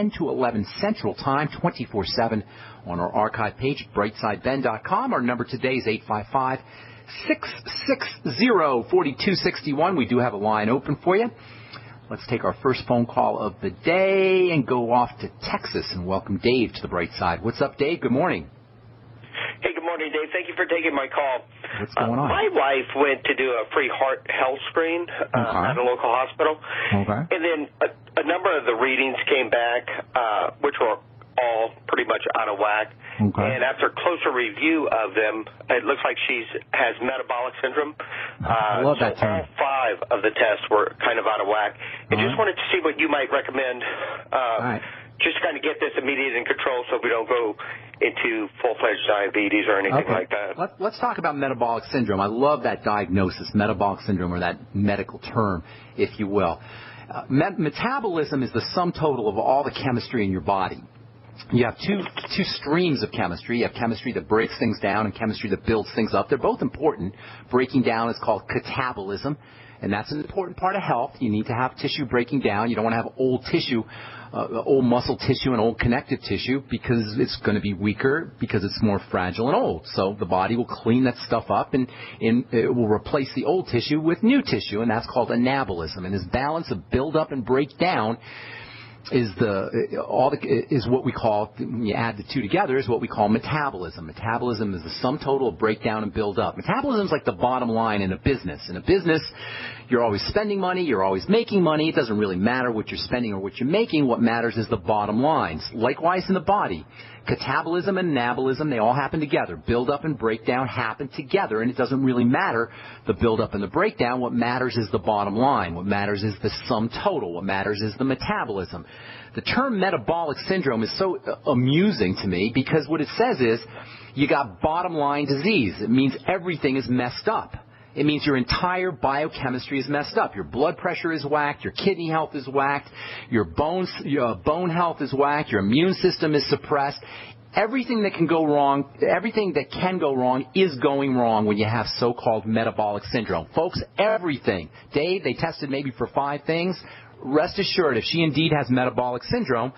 10 to 11 Central Time, 24/7 on our archive page, brightsideben.com. Our number today is 855-660-4261. We do have a line open for you. Let's take our first phone call of the day and go off to Texas and welcome Dave to the Bright Side. What's up, Dave? Good morning. Hey, good morning, Dave. Thank you for taking my call. What's going on? My wife went to do a free heart health screen at a local hospital. Okay. And then a number of the readings came back, which were all pretty much out of whack. Okay. And after closer review of them, it looks like she has metabolic syndrome. I love that term. All 5 of the tests were kind of out of whack. I just wanted to see what you might recommend. Just to kind of get this immediate in control so we don't go into full-fledged diabetes or anything like that. Let's talk about metabolic syndrome. I love that diagnosis, metabolic syndrome, or that medical term, if you will. Metabolism is the sum total of all the chemistry in your body. You have two streams of chemistry. You have chemistry that breaks things down and chemistry that builds things up. They're both important. Breaking down is called catabolism, and that's an important part of health. You need to have tissue breaking down. You don't want to have old tissue, old muscle tissue and old connective tissue, because it's going to be weaker, because it's more fragile and old. So the body will clean that stuff up and it will replace the old tissue with new tissue, and that's called anabolism. And this balance of build up and break down is what we call, when you add the two together, is what we call metabolism. Metabolism is the sum total of breakdown and build up. Metabolism is like the bottom line in a business. In a business, you're always spending money, you're always making money. It doesn't really matter what you're spending or what you're making. What matters is the bottom lines. Likewise in the body. Catabolism and anabolism, they all happen together. Build up and breakdown happen together, and it doesn't really matter the build up and the breakdown. What matters is the bottom line. What matters is the sum total. What matters is the metabolism. The term metabolic syndrome is so amusing to me, because what it says is you got bottom line disease. It means everything is messed up. It means your entire biochemistry is messed up. Your blood pressure is whacked. Your kidney health is whacked. Your bone health is whacked. Your immune system is suppressed. Everything that can go wrong is going wrong when you have so-called metabolic syndrome. Folks, everything. Dave, they tested maybe for 5 things. Rest assured, if she indeed has metabolic syndrome,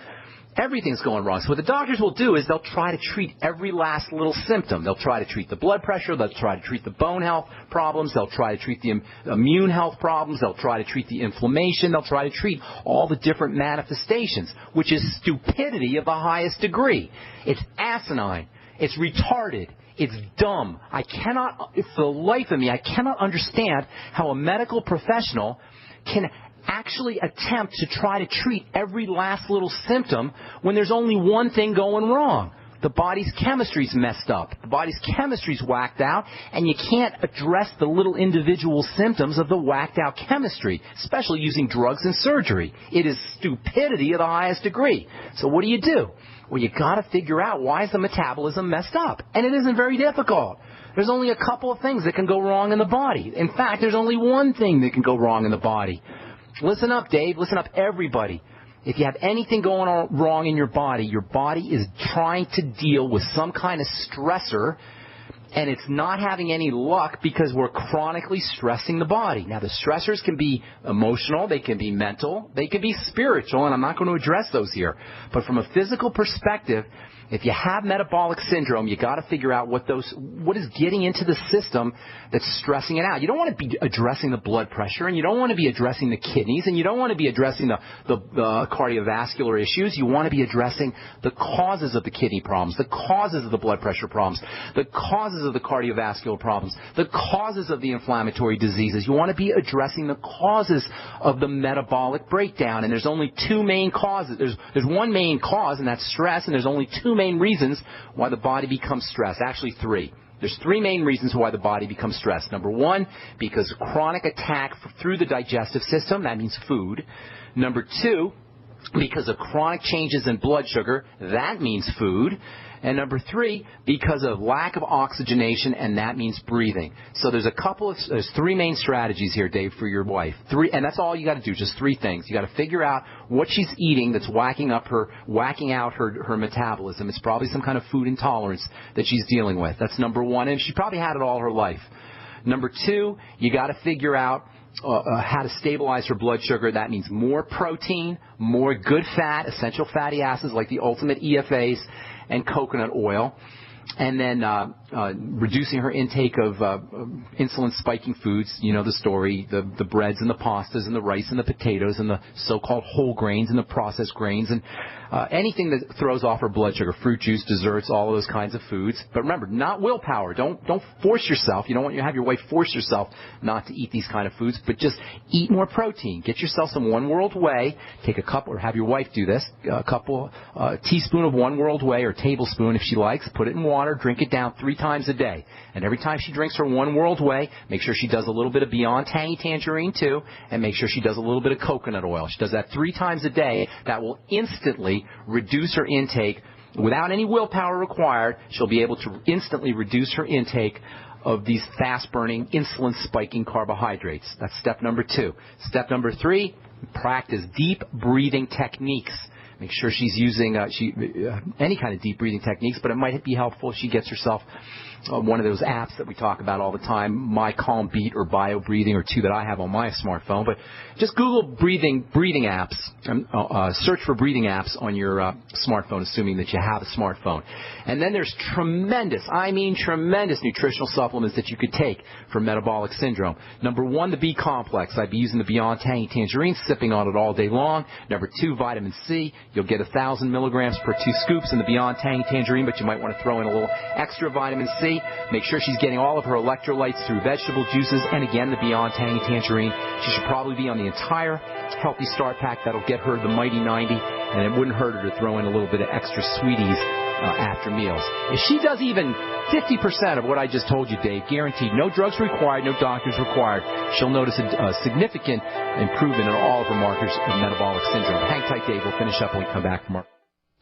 everything's going wrong. So what the doctors will do is they'll try to treat every last little symptom. They'll try to treat the blood pressure. They'll try to treat the bone health problems. They'll try to treat the immune health problems. They'll try to treat the inflammation. They'll try to treat all the different manifestations, which is stupidity of the highest degree. It's asinine. It's retarded. It's dumb. For the life of me, I cannot understand how a medical professional can actually attempt to try to treat every last little symptom when there's only one thing going wrong. The body's chemistry's messed up. The body's chemistry's whacked out, and you can't address the little individual symptoms of the whacked out chemistry, especially using drugs and surgery. It is stupidity of the highest degree. So what do? Well, you got to figure out, why is the metabolism messed up? And it isn't very difficult. There's only a couple of things that can go wrong in the body. In fact, there's only one thing that can go wrong in the body. Listen up, Dave. Listen up, everybody. If you have anything going on wrong in your body is trying to deal with some kind of stressor, and it's not having any luck because we're chronically stressing the body. Now, the stressors can be emotional, they can be mental, they can be spiritual, and I'm not going to address those here. But from a physical perspective, if you have metabolic syndrome, you got to figure out what is getting into the system that's stressing it out. You don't want to be addressing the blood pressure, and you don't want to be addressing the kidneys, and you don't want to be addressing the cardiovascular issues. You want to be addressing the causes of the kidney problems, the causes of the blood pressure problems, the causes of the cardiovascular problems, the causes of the inflammatory diseases. You want to be addressing the causes of the metabolic breakdown, and there's only 2 main causes. There's one main cause, and that's stress, and there's only 2 main reasons why the body becomes stressed. Actually, 3. There's 3 main reasons why the body becomes stressed. Number 1, because chronic attack through the digestive system. That means food. Number 2, because of chronic changes in blood sugar. That means food. And number 3, because of lack of oxygenation, and that means breathing. So there's 3 main strategies here, Dave, for your wife. 3, and that's all you got to do, just 3 things. You got to figure out what she's eating that's whacking out her metabolism. It's probably some kind of food intolerance that she's dealing with. That's number 1, and she probably had it all her life. Number 2, you got to figure out how to stabilize her blood sugar. That means more protein, more good fat, essential fatty acids like the ultimate EFAs, and coconut oil. And then reducing her intake of insulin-spiking foods. You know the story, the breads and the pastas and the rice and the potatoes and the so-called whole grains and the processed grains and anything that throws off her blood sugar, fruit juice, desserts, all of those kinds of foods. But remember, not willpower. Don't force yourself. You don't want to have your wife force yourself not to eat these kind of foods, but just eat more protein. Get yourself some One World Whey. Take a cup, or have your wife do this, a teaspoon of One World Whey or tablespoon if she likes. Put it in water, drink it down 3 times a day. And every time she drinks her One World Whey, make sure she does a little bit of Beyond Tangy Tangerine too, and make sure she does a little bit of coconut oil. She does that 3 times a day. That will instantly reduce her intake. Without any willpower required, she'll be able to instantly reduce her intake of these fast-burning, insulin-spiking carbohydrates. That's step number 2. Step number 3, practice deep breathing techniques. Make sure she's using any kind of deep breathing techniques, but it might be helpful if she gets herself one of those apps that we talk about all the time, My Calm Beat or Bio Breathing, or 2 that I have on my smartphone. But just Google breathing apps, search for breathing apps on your smartphone, assuming that you have a smartphone. And then there's tremendous nutritional supplements that you could take for metabolic syndrome. Number 1, the B complex. I'd be using the Beyond Tangy Tangerine, sipping on it all day long. Number 2, vitamin C. You'll get 1,000 milligrams per 2 scoops in the Beyond Tangy Tangerine, but you might want to throw in a little extra vitamin C. Make sure she's getting all of her electrolytes through vegetable juices, and again, the Beyond Tangy Tangerine. She should probably be on the entire Healthy Start Pack. That'll get her the mighty 90, and it wouldn't hurt her to throw in a little bit of extra sweeties after meals. If she does even 50% of what I just told you, Dave, guaranteed, no drugs required, no doctors required, she'll notice a significant improvement in all of her markers of metabolic syndrome. Hang tight, Dave. We'll finish up when we come back from our...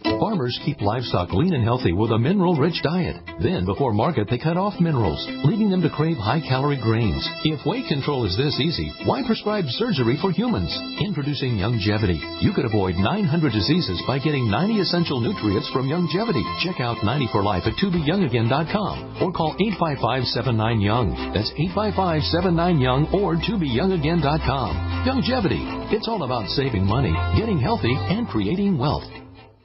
Farmers keep livestock lean and healthy with a mineral-rich diet. Then, before market, they cut off minerals, leading them to crave high-calorie grains. If weight control is this easy, why prescribe surgery for humans? Introducing Youngevity. You could avoid 900 diseases by getting 90 essential nutrients from Youngevity. Check out 90 for Life at tobeyoungagain.com or call 855-79-YOUNG. That's 855-79-YOUNG or tobeyoungagain.com. Youngevity. It's all about saving money, getting healthy, and creating wealth.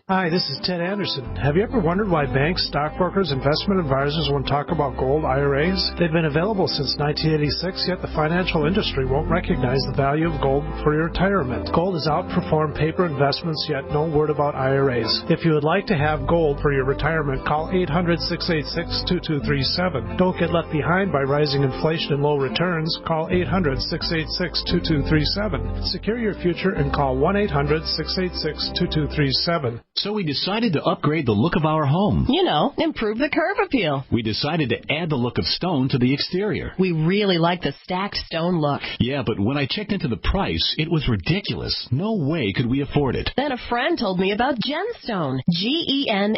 Hi, this is Ted Anderson. Have you ever wondered why banks, stockbrokers, investment advisors won't talk about gold IRAs? They've been available since 1986, yet the financial industry won't recognize the value of gold for your retirement. Gold has outperformed paper investments, yet no word about IRAs. If you would like to have gold for your retirement, call 800-686-2237. Don't get left behind by rising inflation and low returns. Call 800-686-2237. Secure your future and call 1-800-686-2237. So we decided to upgrade the look of our home. You know, improve the curb appeal. We decided to add the look of stone to the exterior. We really like the stacked stone look. Yeah, but when I checked into the price, it was ridiculous. No way could we afford it. Then a friend told me about Genstone. Genstone.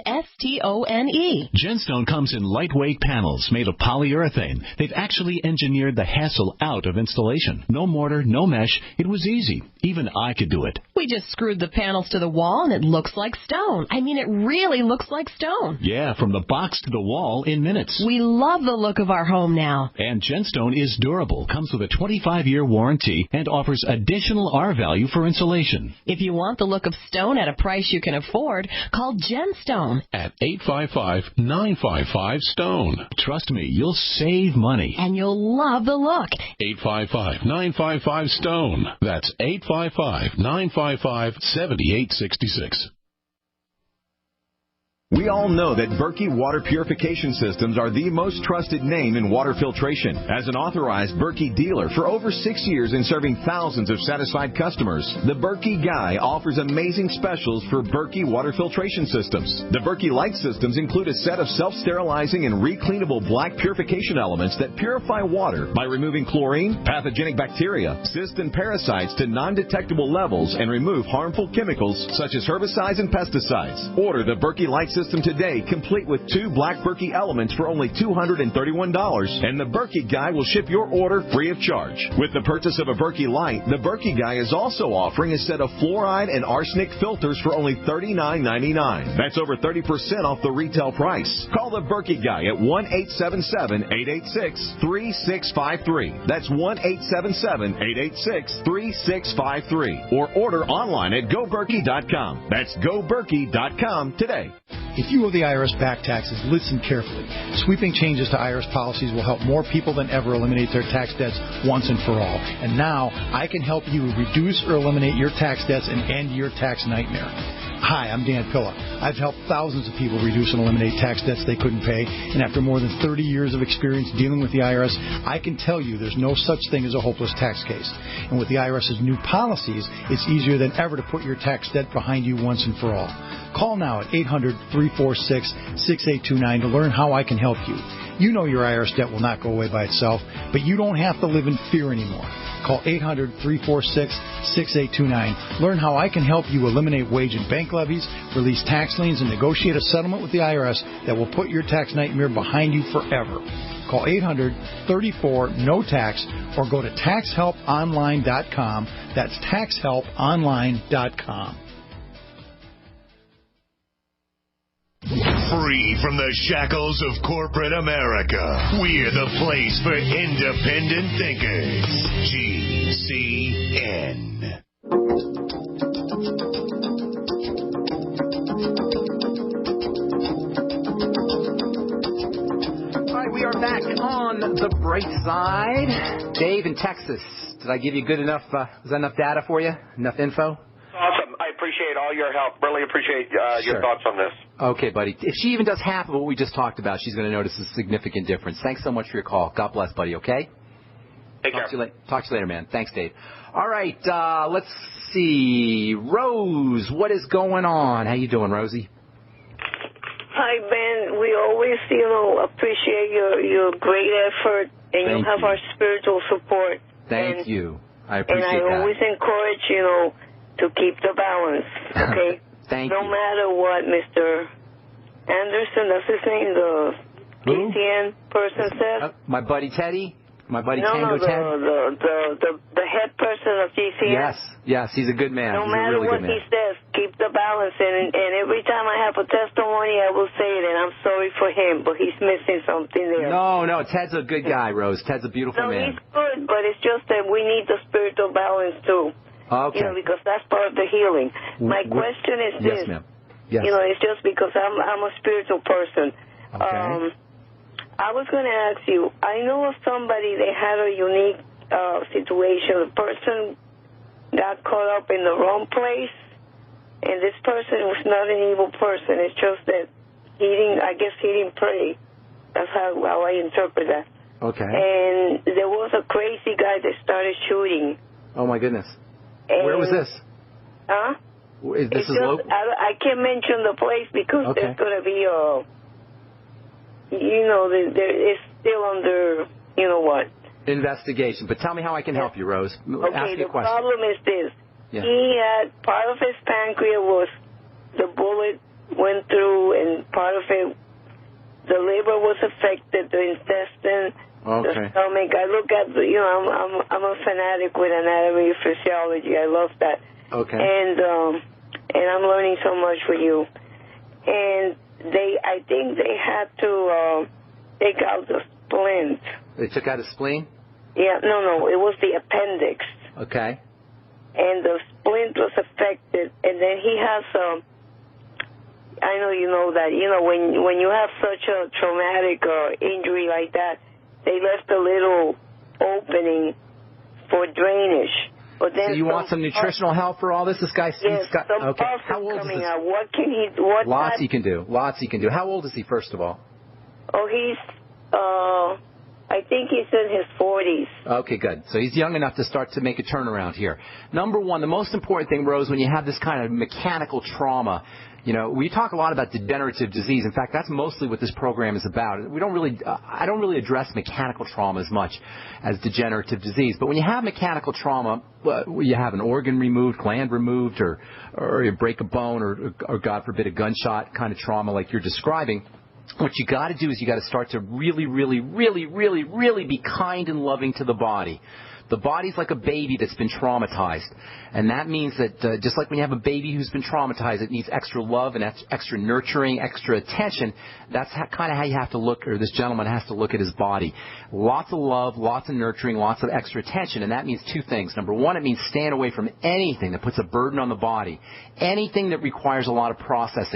Genstone comes in lightweight panels made of polyurethane. They've actually engineered the hassle out of installation. No mortar, no mesh. It was easy. Even I could do it. We just screwed the panels to the wall and it looks like stone. I mean, it really looks like stone. Yeah, from the box to the wall in minutes. We love the look of our home now. And Genstone is durable, comes with a 25-year warranty, and offers additional R value for insulation. If you want the look of stone at a price you can afford, call Genstone at 855-955-STONE. Trust me, you'll save money. And you'll love the look. 855-955-STONE. That's 855-955-7866. We all know that Berkey Water Purification Systems are the most trusted name in water filtration. As an authorized Berkey dealer for over 6 years and serving thousands of satisfied customers, the Berkey Guy offers amazing specials for Berkey Water Filtration Systems. The Berkey Light Systems include a set of self-sterilizing and recleanable black purification elements that purify water by removing chlorine, pathogenic bacteria, cysts, and parasites to non-detectable levels and remove harmful chemicals such as herbicides and pesticides. Order the Berkey Light system today, complete with 2 Black Berkey elements for only $231, and the Berkey Guy will ship your order free of charge. With the purchase of a Berkey Light, the Berkey Guy is also offering a set of fluoride and arsenic filters for only $39.99. That's over 30% off the retail price. Call the Berkey Guy at 1-877-886-3653. That's 1-877-886-3653. Or order online at GoBerkey.com. That's GoBerkey.com today. If you owe the IRS back taxes, listen carefully. Sweeping changes to IRS policies will help more people than ever eliminate their tax debts once and for all. And now, I can help you reduce or eliminate your tax debts and end your tax nightmare. Hi, I'm Dan Pilla. I've helped thousands of people reduce and eliminate tax debts they couldn't pay, and after more than 30 years of experience dealing with the IRS, I can tell you there's no such thing as a hopeless tax case. And with the IRS's new policies, it's easier than ever to put your tax debt behind you once and for all. Call now at 800-346-6829 to learn how I can help you. You know your IRS debt will not go away by itself, but you don't have to live in fear anymore. Call 800-346-6829. Learn how I can help you eliminate wage and bank levies, release tax liens, and negotiate a settlement with the IRS that will put your tax nightmare behind you forever. Call 800-34-NO-TAX or go to taxhelponline.com. That's taxhelponline.com. Free from the shackles of corporate America, we're the place for independent thinkers. GCN. All right, we are back on the Brightside. Dave in Texas. Did I give you good enough, was that enough data for you? Enough info? Awesome. I appreciate all your help. Really appreciate your thoughts on this. Okay, buddy. If she even does half of what we just talked about, she's going to notice a significant difference. Thanks so much for your call. God bless, buddy, okay? Take care. Talk to you later, man. Thanks, Dave. All right, let's see. Rose, what is going on? How you doing, Rosie? Hi, Ben. We always, appreciate your great effort, and you have our spiritual support. Thank you. I appreciate that. And I always encourage, to keep the balance, okay? Thank you. No matter what Mr. Anderson, that's his name, the GCN person says. My buddy Teddy? My buddy Tango Ted? The head person of GCN. Yes, he's a good man. No matter what he says, keep the balance. And every time I have a testimony, I will say it, and I'm sorry for him, but he's missing something there. No, Ted's a good guy, Rose. Ted's a beautiful man. No, he's good, but it's just that we need the spiritual balance, too. Okay. Because that's part of the healing. My question is this. Yes, ma'am. Yes. It's just because I'm a spiritual person. Okay. I was going to ask you, I know of somebody, they had a unique situation. The person got caught up in the wrong place, and this person was not an evil person. It's just that he didn't pray. That's how I interpret that. Okay. And there was a crazy guy that started shooting. Oh, my goodness. And where was this? Huh? This is local? I can't mention the place because there's going to be it's still under, investigation. But tell me how I can help you, Rose. Okay, Ask me a question. The problem is this. Yeah. He had, part of his pancreas the bullet went through, and part of it, the liver was affected, the intestine, the stomach. I look at, I'm a fanatic with anatomy and physiology. I love that. Okay. And I'm learning so much with you. And I think they had to take out the splint. They took out a spleen? Yeah, no, it was the appendix. Okay. And the splint was affected, and then he has I know you know that, when you have such a traumatic injury like that, they left a little opening for drainage. But then so you want some nutritional help for all this? This guy's got okay. How old is this? Out. What can he? Lots he can do. How old is he, first of all? Oh, he's I I think he's in his 40s. Okay, good. So he's young enough to start to make a turnaround here. Number one, the most important thing, Rose, when you have this kind of mechanical trauma, we talk a lot about degenerative disease. In fact, that's mostly what this program is about. I don't really address mechanical trauma as much as degenerative disease. But when you have mechanical trauma, you have an organ removed, gland removed, or you break a bone, or God forbid, a gunshot kind of trauma like you're describing, what you got to do is you got to start to really, really, really, really, really be kind and loving to the body. The body's like a baby that's been traumatized. And that means that just like when you have a baby who's been traumatized, it needs extra love and extra nurturing, extra attention. That's kind of how you have to look, or this gentleman has to look at his body. Lots of love, lots of nurturing, lots of extra attention. And that means two things. Number one, it means staying away from anything that puts a burden on the body, anything that requires a lot of processing.